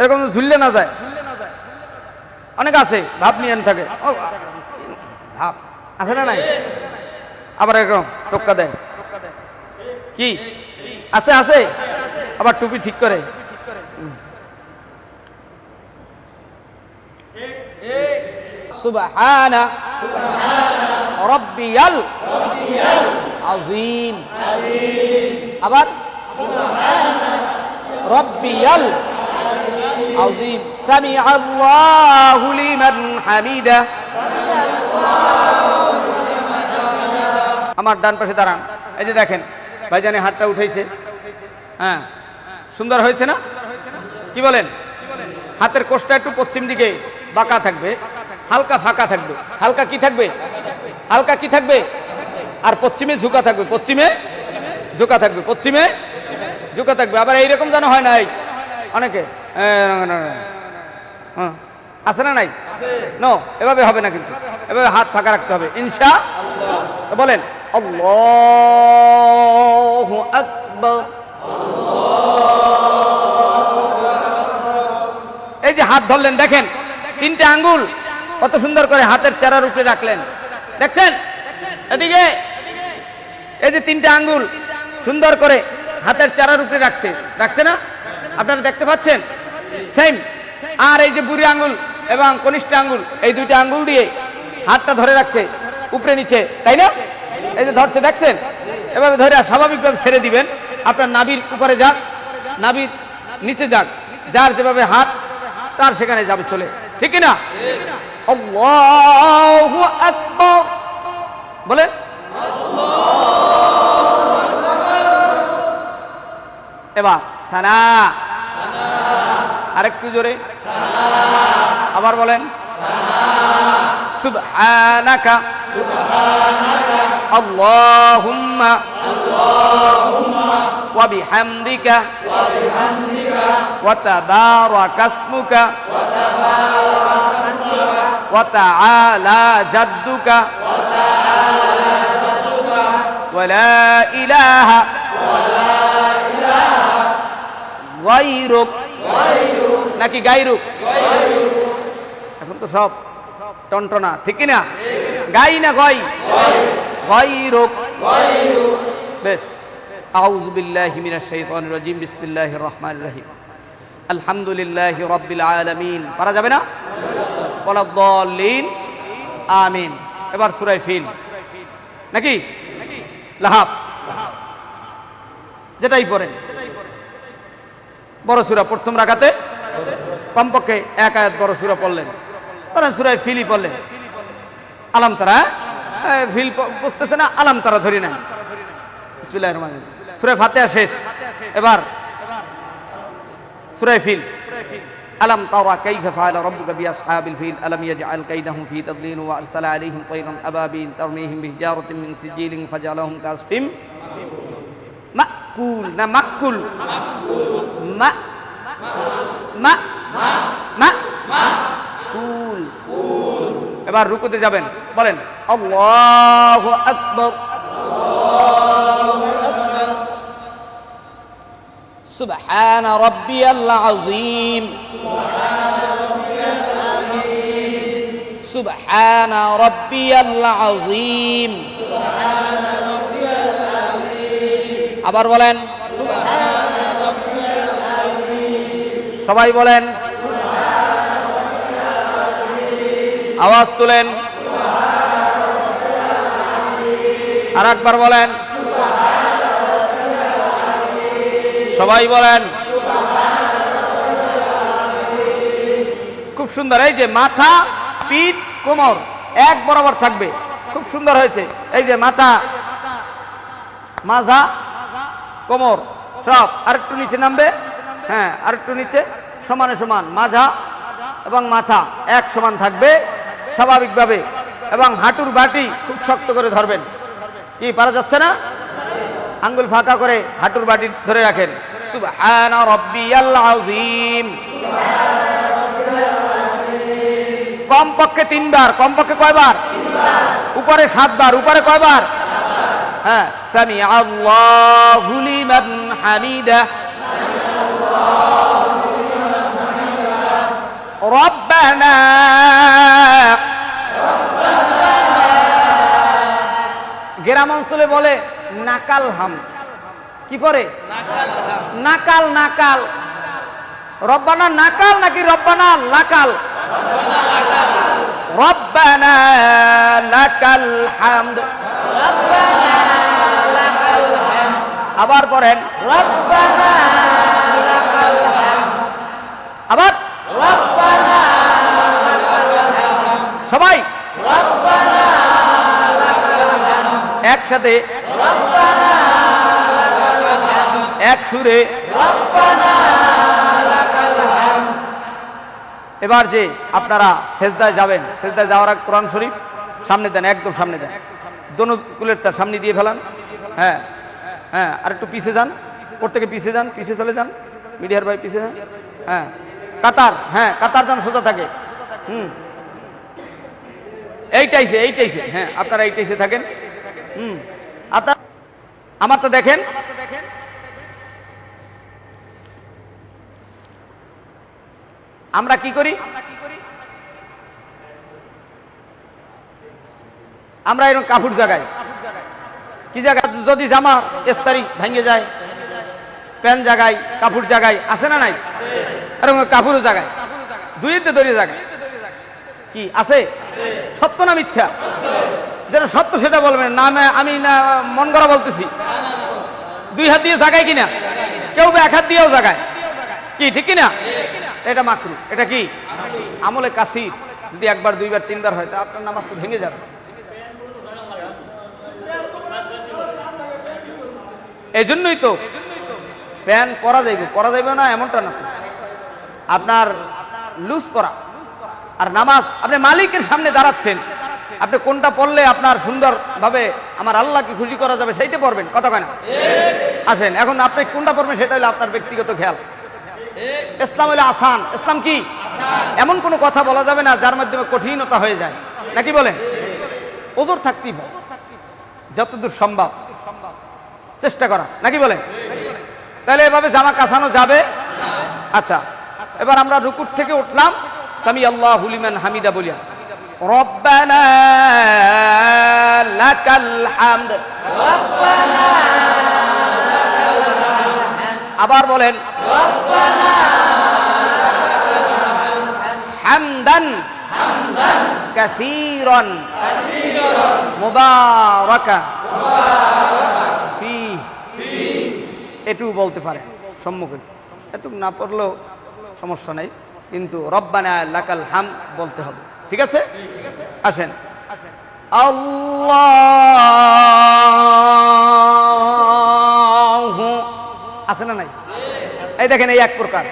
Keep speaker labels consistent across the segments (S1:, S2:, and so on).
S1: এরকম ঝুললে না যায়। অনেক আছে ভাব নিয়ে থাকে, ভাব আছে না নাই? আবার এরকম টোক্কা দেয়, কি আছে আছে, আবার টুপি ঠিক করে। সুবহানা রাব্বিয়াল আযীম, আবার রাব্বিয়াল আযীম, সামিআল্লাহু লিমান হামিদা। আমার ডান পাশে দাঁড়ান, এই যে দেখেন ভাইজানে হাতটা উঠাইছে, হ্যাঁ সুন্দর হয়েছে না? কি বলেন? হাতের কোষটা একটু পশ্চিম দিকে বাঁকা থাকবে, হালকা ফাঁকা থাকবে, হালকা কি থাকবে, হালকা কি থাকবে, আর পশ্চিমে ঝুঁকা থাকবে, পশ্চিমে ঝুঁকা থাকবে, পশ্চিমে ঝুঁকা থাকবে। আবার এইরকম যেন হয় না, অনেকে আছে না নাই? নো, এভাবে হবে না, কিন্তু এভাবে হাত ফাঁকা রাখতে হবে ইনশাআল্লাহ। বলেন আল্লাহু আকবার। এই যে হাত ধরলেন, দেখেন তিনটে আঙ্গুল কত সুন্দর করে হাতের চেরার উপরে রাখলেন, দেখছেন? এদিকে এই যে তিনটে আঙ্গুল সুন্দর করে হাতের চেরার উপরে রাখছে না? আপনারা দেখতে পাচ্ছেন? সেম। আর এই যে বুড়ি আঙ্গুল এবং কনিষ্ঠ আঙ্গুল, এই দুইটা আঙ্গুল দিয়ে হাতটা ধরে রাখছে উপরে নিচে, তাই না? এই যে ধরছে, দেখছেন? এভাবে ধরে স্বাভাবিকভাবে ছেড়ে দিবেন। আপনার নাভির উপরে যাক, নাভির নিচে যাক, যার যেভাবে হাত তার সেখানে যাবে চলে, ঠিক না? আল্লাহু আকবার বলে, এবার সানা, আরেকটু জোরে, আবার বলেন সুবহানাকা আল্লাহুম্মা ওয়া বিহামদিকা ওয়া তাবারাকা ইসমুকা ওয়া তাআলা জাদ্দুকা ওয়া লা ইলাহা গায়রুক, নাকি গায়রুক? এখন তো সব টনটনা, ঠিক না? গাই না গয়? গায়রুক। বেশ। আউযু বিল্লাহি মিনাশ শাইতানির রাজিম, বিসমিল্লাহির রহমানির রহিম, আলহামদুলিল্লাহি রাব্বিল আলামিন। পারা যাবে না? ওয়ালাদ-দাল্লিন, আমিন। এবার সূরা ফিল, নাকি লাহাব, যেটাই পড়েন বড় সূরা, প্রথম রাকাতে কমপক্ষে এক আয়াত বড় সূরা পড়লেন, ধরেন সূরা ফিলই পড়লেন, আলাম তারা, ফিল বুঝতেছে না, আলাম তারা ধরি না। বিসমিল্লাহির রহমানির রহিম, সূরা ফাতিহা শেষ, এবার সূরা ফিল। আলাম তারা কাইফা ফাআলা রাব্বুকা বিআসহাবিল ফিল আলাম ইয়াজআল কাইদাহুম ফি তাদলিল ওয়া আরসালা আলাইহিম তায়রান আবাবিল তারমিহিম বিহিজারাতিন মিন সিজিলিন ফাজআলাহুম কাসফিম মাকুল, না মাকুল, মা মা মা কুল। এবার রুকুতে যাবেন, বলেন আল্লাহু আকবার। সুবহানা রাব্বিয়াল আযীম, সুবহানা রাব্বিয়াল আযীম। আবার বলেন, সবাই বলেন, আওয়াজ তুলেন, আর একবার বলেন, সবাই বলেন। খুব সুন্দর। এই যে মাথা, পিঠ, কোমর এক বরাবর থাকবে, খুব সুন্দর হয়েছে। এই যে মাথা, মাজা, কোমর সব আরেকটু নিচে নামবে, হ্যাঁ আরেকটু নিচে, সমানে সমান মাজা এবং মাথা এক সমান থাকবে স্বাভাবিকভাবে, এবং হাঁটুর বাটি খুব শক্ত করে ধরবেন। কি পারা যাচ্ছে না? আঙ্গুল ফাঁকা করে হাঁটুর বাটি ধরে রাখেন। সুবহানা রাব্বিয়াল আযীম, কমপক্ষে 3 বার। কমপক্ষে কয়বার? উপরে 7 বার। উপরে কয়বার? হ্যাঁ, সামিআল্লাহু লিমান হামিদা। রব্বানা গ্রাম অঞ্চলে বলে নাকাল হাম, কি করে নাকাল নাকাল। রব্বানা নাকাল নাকি রব্বানা লাকাল? রব্বানা লাকাল হামদ। আবার পড়েন রব্বানা লাকাল হামদ। আবার রব্বানা লাকাল হামদ। সবাই রব্বানা লাকাল হামদ। একসাথে রব্বানা লাকাল হামদ। এক সুরে রব্বানা লাকাল হামদ। এবার যে আপনারা সেজদায় যাবেন, সেজদায় যাওয়ার আগে কোরআন শরীফ সামনে দেন, একদম সামনে দেন, দোনো কুলের তার সামনে দিয়ে ফেলান। হ্যাঁ হ্যাঁ, আর একটু পিছিয়ে যান, ওর থেকে পিছিয়ে যান, পিছিয়ে চলে যান, মিডিয়ার ভাই পিছিয়ে যান। হ্যাঁ কাতার, হ্যাঁ কাতার যেন সোজা থাকে। এইটাইছে এইটাইছে, হ্যাঁ আপনারা এইটাইছে থাকেন। আপনার আমার তো দেখেন, আমরা কি করি, আমরা এরকম কাপড় জাগাই, কি জায়গা, যদি জামা এস্তারি ভেঙে যায়, প্যান্ট জাগাই, কাপড় জাগাই, আছে না নাই? এরকম কাপড়ও জাগাই, দুইতে ধরে জাগাই, কি আছে? সত্য না মিথ্যা? যেটা সত্য সেটা বলবেন না, আমি না মন করা বলতেছি। দুই হাত দিয়ে জাগাই কিনা, কেউ এক হাত দিয়েও জাগায়, কি ঠিক কিনা? এটা মাকরু, এটা কি আমলে কাসির। যদি একবার দুইবার তিনবার হয় তা আপনার নামাজ তো ভেঙে যাবে। এই জন্যই তো প্যান্ট পরা যাইবে না এমনটা না, আপনার লুজ করা। আর নামাজ আপনি মালিকের সামনে দাঁড়াচ্ছেন, আপনি কোনটা পড়লে আপনার সুন্দর ভাবে আমার আল্লাহকে খুশি করা যাবে সেইটা পড়বেন, কথা কয় না? আসেন এখন আপনি কোনটা পড়বেন সেটা হলো আপনার ব্যক্তিগত খেয়াল। ইসলাম হলো আসান। ইসলাম কি? এমন কোনো কথা বলা যাবে না যার মাধ্যমে কঠিনতা হয়ে যায়, নাকি বলেন? ওজোর থাকতেই হবে, যতদূর সম্ভব চেষ্টা করা, নাকি বলেন? তাহলে এভাবে জামা কাছানো যাবে। আচ্ছা, এবার আমরা রুকুর থেকে উঠলাম, সামি আল্লাহু লিমান হামিদা বলিয়া রব্বানা লাকাল হামদ। রব্বানা লাকাল হামদ। আবার বলেন রব্বানা লাকাল হামদান হামদান কাসীরান কাসীরান মুবারাকান ফি। এটু বলতে পারে সম্মুখে, এটু না পড়লেও সমস্যা নেই, কিন্তু রব্বানা লাকাল হামদ বলতে হবে, ঠিক আছে? আসেন আল্লাহু, আছে না নাই? এই দেখেন এই এক প্রকার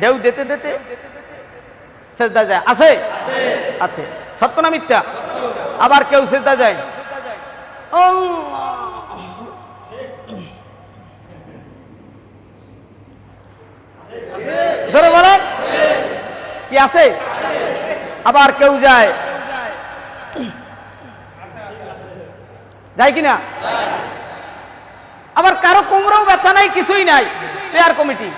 S1: ঢেউ দিতে দিতে সেজদা যায়, আছে আছে, সত্য না মিথ্যা? আবার কেউ সেজদা যায় ধরে বলেন কি আছে? আবার কেউ যায়, যায় কিনা? আবার কারো কোমরেও ব্যথা নাই, কিছুই নাই, চেয়ার কমিটি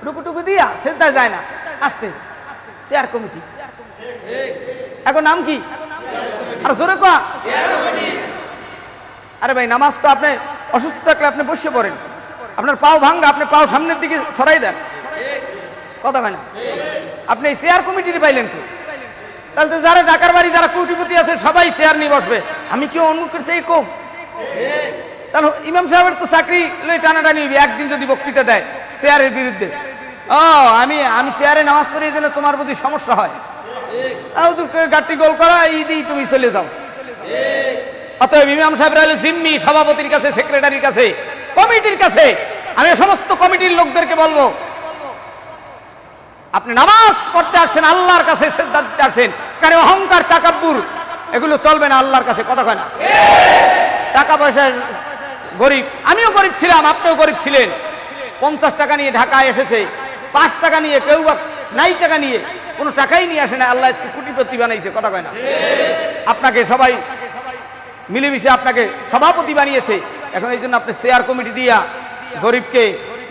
S1: রুকুটুকু দিয়া সেজদা যায় না, আসতে চেয়ার কমিটি। এখন নাম কি? আর জোরে কয়া। আরে ভাই, নামাজ তো আপনি অসুস্থ থাকলে আপনি বসে পড়েন, আপনার পাও ভাঙ্গা, আপনি পাও সামনের দিকে ছড়াই দেন, কথা হয় না? আপনি চেয়ার কমিটির পাইলেন কি? তাহলে তো যারা ঢাকার বাড়ি, যারা কোটিপতি আছে সবাই চেয়ার নিয়ে বসবে, আমি কি অন্য করছি এই কম? তাহলে ইমাম সাহেবের তো চাকরি লই টানাটানি হইবে, একদিন যদি বক্তৃতা দেয় চেয়ারের বিরুদ্ধে, ও আমি আমি চেয়ারে নামাজ পড়ি এই জন্য তোমার প্রতি সমস্যা হয়, গাড়ি গোল করা এই দিয়েই তুমি চলে যাও। অতএব ইমাম সাহেবরা হলো জিম্মি, সভাপতির কাছে, সেক্রেটারির কাছে, কমিটির কাছে। আমি সমস্ত কমিটির লোকদেরকে বলবো, আপনি নামাজ পড়তে আসছেন, আল্লাহর কাছে সিজদা দিতে আসছেন, কারণ অহংকার তাকাব্বুর এগুলো চলবে না আল্লাহর কাছে, কথা কয় না? টাকা পয়সা গরিব, আমিও গরিব ছিলাম, আপনিও গরিব ছিলেন। 50 টাকা নিয়ে ঢাকায় এসেছে, 5 টাকা নিয়ে, কেউ বা 9 টাকা নিয়ে, কোনো টাকাই নিয়ে আসে না, আল্লাহ আজকে কোটিপতি বানাইছে, কথা কয় না? আপনাকে সবাই মিলেমিশে আপনাকে সভাপতি বানিয়েছে। এখন এই জন্য আপনি চেয়ার কমিটি দিয়া গরিবকে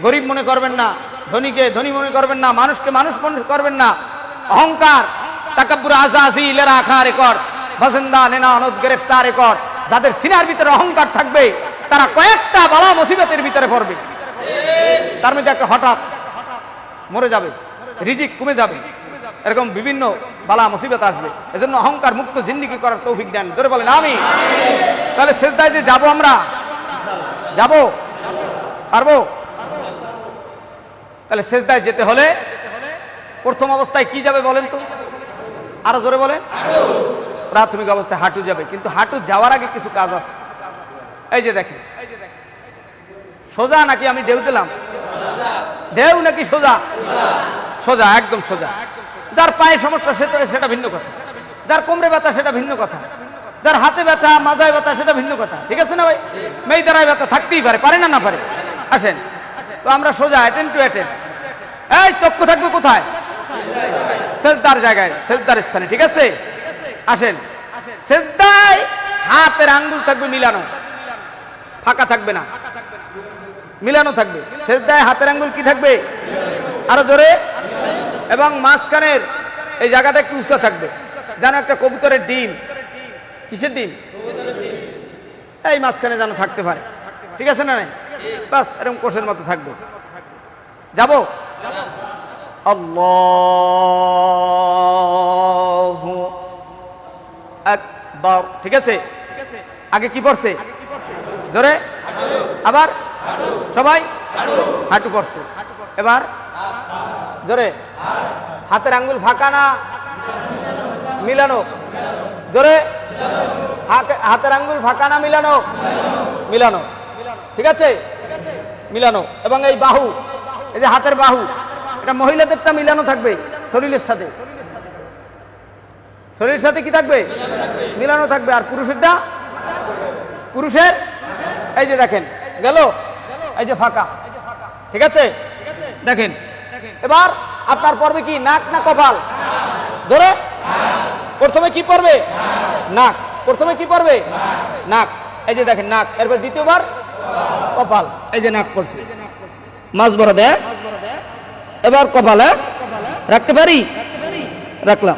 S1: গরিব মনে করবেন না, ধনীকে ধনী মনে করবেন না, মানুষকে মানুষ মনে করবেন না। অহংকার, তাকাব্বুর, আজাজি, লেরা খা রেকর্ড, বাসিন্দা নেনা অনদ গ্রেফতার রেকর্ড। যাদের সিনার ভিতরে অহংকার থাকবে তারা কয়েকটা বালা মুসিবতের ভিতরে পড়বে। তার মধ্যে একটা হঠাৎ মরে যাবে, রিজিক কমে যাবে, এরকম বিভিন্ন বালা মুসিবত আসবে। এজন্য অহংকার মুক্ত জিন্দেগি করার তৌফিক দেন। ধরে বলেন আমিন। তাহলে সিজদায় যে যাবো, আমরা যাবো, পারবো? তাহলে সিজদায় যেতে হলে প্রথম অবস্থায় কি যাবে বলেন তো? আরো জোরে বলেন। প্রাথমিক অবস্থায় হাঁটু যাবে, কিন্তু হাঁটু যাওয়ার আগে কিছু কাজ আছে। এই যে দেখেন, সোজা নাকি আমি ঢেউ দিলাম? ঢেউ নাকি সোজা? সোজা, একদম সোজা। যার পায়ে সমস্যা সেটা ভিন্ন কথা, যার কোমরে ব্যথা সেটা ভিন্ন কথা, যার হাতে ব্যথা, মাজায় ব্যথা সেটা ভিন্ন কথা। ঠিক আছে না ভাই? মেয়েদারায় ব্যথা থাকতেই পারে, পারে না? না পারে। আসেন তো আমরা সোজা, অ্যাটেন্ড টু অ্যাটেন্ড। এই চক্ষু থাকবে কোথায়? সেজদার জায়গায়, সেজদার স্থানে। ঠিক আছে? আসেন, সেজদায় হাতের আঙ্গুল থাকবে মিলানো, ফাঁকা থাকবে না, মিলানো থাকবে। সেজদায় হাতের আঙ্গুল কি থাকবে? আরো জোরে। এবং মাঝখানের এই জায়গাটা একটু উঁচা থাকবে, যেন একটা কবুতরের ডিম। কিসের ডিম? এই মাঝখানে যেন থাকতে পারে। ঠিক আছে না? নাই বাস এরকম কোষের মতো থাকবে। যাবো? আল্লাহু আকবার। ঠিক আছে? আগে কি পড়ছে? জোরে। আবার সবাই হাঁটু পড়ছে। এবার জোরে। হাতের আঙ্গুল ফাঁকা না মিলানো? জোরে। হাতের আঙ্গুল ফাঁকা না মিলানো? মিলানো। ঠিক আছে? মিলানো। এবং এই বাহু, এই যে হাতের বাহু, এটা মহিলাদেরটা মিলানো থাকবে শরীরের সাথে। শরীরের সাথে কি থাকবে? মিলানো থাকবে। আর পুরুষেরটা, পুরুষের এই যে দেখেন গেল, এই যে ফাঁকা। ঠিক আছে? দেখেন এবার আপনার পড়বে কি? নাক না কপাল? ধরে প্রথমে কি পড়বে? নাক। প্রথমে কি পড়বে? নাক। এই যে দেখেন নাক। এরপর দ্বিতীয়বার কপাল। এই যে নাক পড়ছে, মাছ বড় দেয়। এবার কপালে রাখতে পারি? রাখলাম।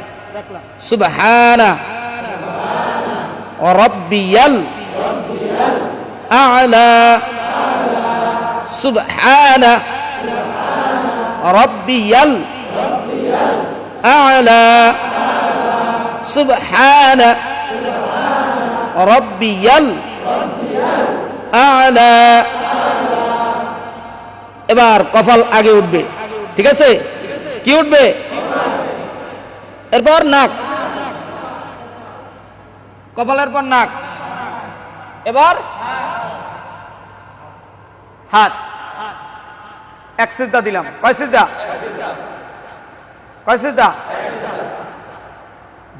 S1: সুবহানা রাব্বিয়াল আ'লা। সুবহানা রাব্বিয়াল আ'লা। সুবহানা রাব্বিয়াল আ'লা। এবার কপাল আগে উঠবে। ঠিক আছে? কি উঠবে? এরপর নাক, কপালের পর নাক। এবার হাত। এক সিজদা দিলাম। কয় সিজদা? কয় সিজদা?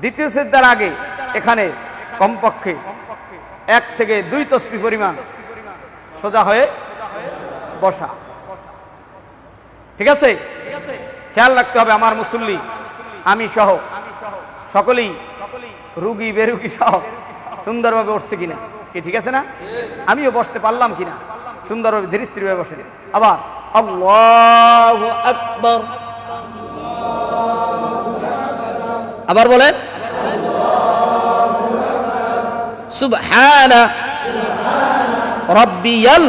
S1: দ্বিতীয় সিজদার আগে এখানে কমপক্ষে 1 থেকে 2 তসবিহ পরিমাণ সোজা হয়ে বসা। ঠিক আছে? খেয়াল রাখতে হবে আমার মুসল্লি, আমি সহ সকলেই রুগী বেরুগী সহ সুন্দরভাবে উঠছে কিনা। কি ঠিক আছে না? আমিও বসতে পারলাম কিনা সুন্দরভাবে ধীরে স্থিরভাবে বসে। আবার আল্লাহু আকবার। আবার বলেন সুবহানা রাব্বিয়াল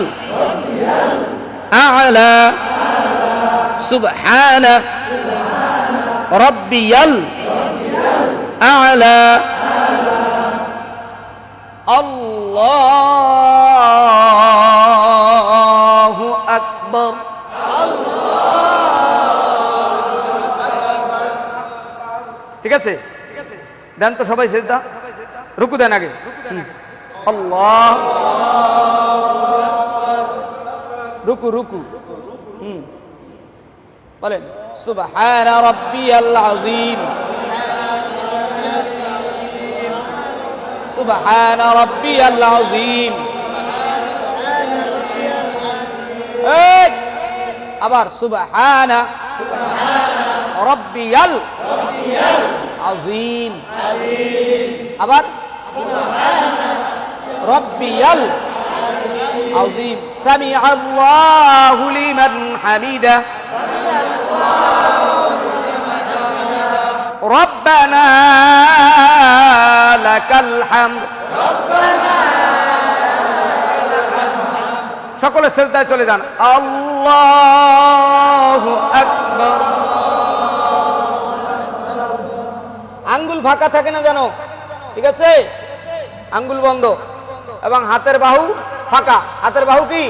S1: আ'লা। সুবহানা রাব্বিয়াল আ'লা। আল্লাহু আকবার। ঠিক আছে? দেন তো সবাই সিজদা। রুকু দেন আগে। আল্লাহ, রুকু রুকু। বলেন সুবহানা রাব্বিয়াল আযীম। সুবহানা রাব্বিয়াল আযীম। আবার সুবহানা রাব্বিয়াল আযীম। আবার সুবহানা রাব্বিয়াল আযীম। সামিআল্লাহু লিমান হামিদা। রব্বানা লাকাল হামদ। সকলে সিজদায় চলে যান। আল্লাহু আকবার। আঙ্গুল ফাঁকা থাকে না জানো, ঠিক আছে? আঙ্গুল বন্ধ এবং হাতের বাহু ফাঁকা। হাতের বাহু কি?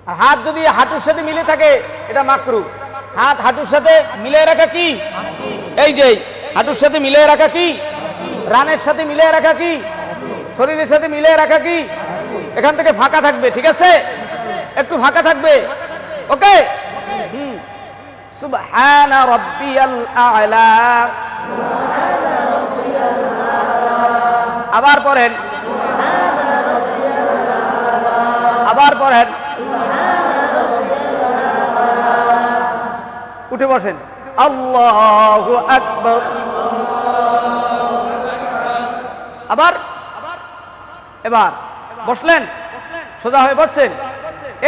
S1: আর হাত যদি হাঁটুর সাথে মিলে থাকে এটা মাকরু। হাত হাঁটুর সাথে মিলিয়ে রাখা কি? এই যে হাঁটুর সাথে মিলিয়ে রাখা কি? রানের সাথে মিলিয়ে রাখা কি? শরীরের সাথে মিলিয়ে রাখা কি? এখান থেকে ফাঁকা থাকবে, ঠিক আছে? একটু ফাঁকা থাকবে, ওকে? সুবহানা রাব্বিয়াল আ'লা। আবার পড়েন, আবার পড়েন। উঠে বসেন। আল্লাহু আকবার। আবার এবার বসলেন, সোজা হয়ে বসছেন।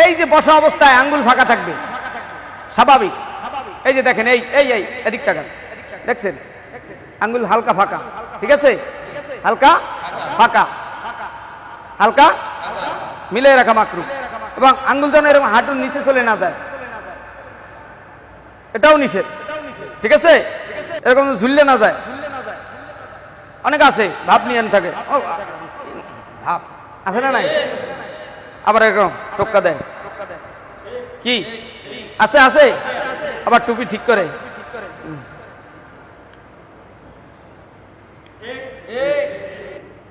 S1: এই যে বসা অবস্থায় আঙ্গুল ফাঁকা থাকবে, স্বাভাবিক। এই যে দেখেন, এই এই এই এদিক তাকান, দেখছেন আঙ্গুল হালকা ফাঁকা, ঠিক আছে? হালকা ফাঁকা, হালকা মিলে রাখা মাকরু। এবং আঙ্গুল যেন এরকম হাঁটুর নিচে চলে না যায়, এটাও নিষেধ, ঠিক আছে? এরকম ঝুললে না যায়। অনেক আছে ভাব নিয়ে থাকে, ভাব আছে না নাই? আবার এরকম টোক্কা দেয়, কি আছে? আছে। আবার টুপি ঠিক করে।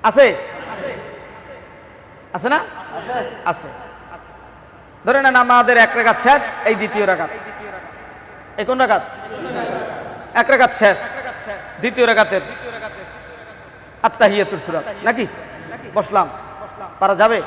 S1: আছে আছে না? আছে। ধরে নেন আমাদের এক রাকাত শেষ, এই দ্বিতীয় রাকাত। এই কোন রাকাত? এক রাকাত শেষ, দ্বিতীয় রাকাতের আত্তাহিয়াতুস সূরা নাকি? বসলাম, পারা যাবে?